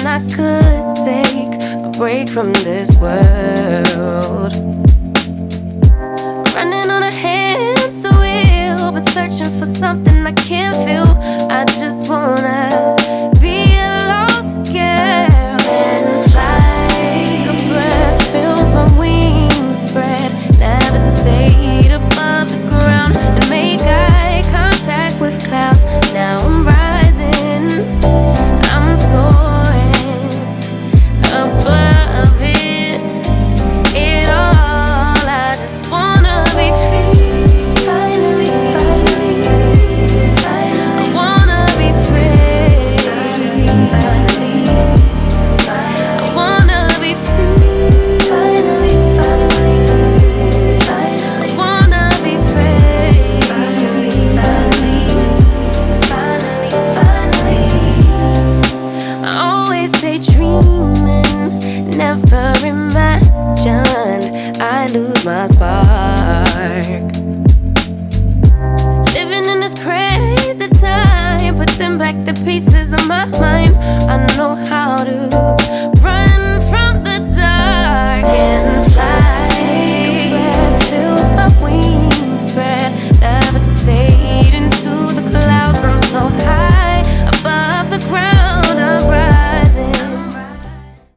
I could take a break from this world. Running on a hamster wheel, but searching for something I can't feel. I just wanna be a lost girl and fly. Take a breath, feel my wings spread, levitate above the ground and make eye contact with clouds. Now I'm rising, I'm soaring above it all. I just wanna be free. Finally, finally, finally. I wanna be free. Finally, finally, finally. I wanna be free. Finally, finally, finally. I wanna be free. Finally, finally, finally, finally. I always stay dreaming, never imagined I lose my spark. Living in this crazy time, putting back the pieces of my mind. I know how to run from the dark and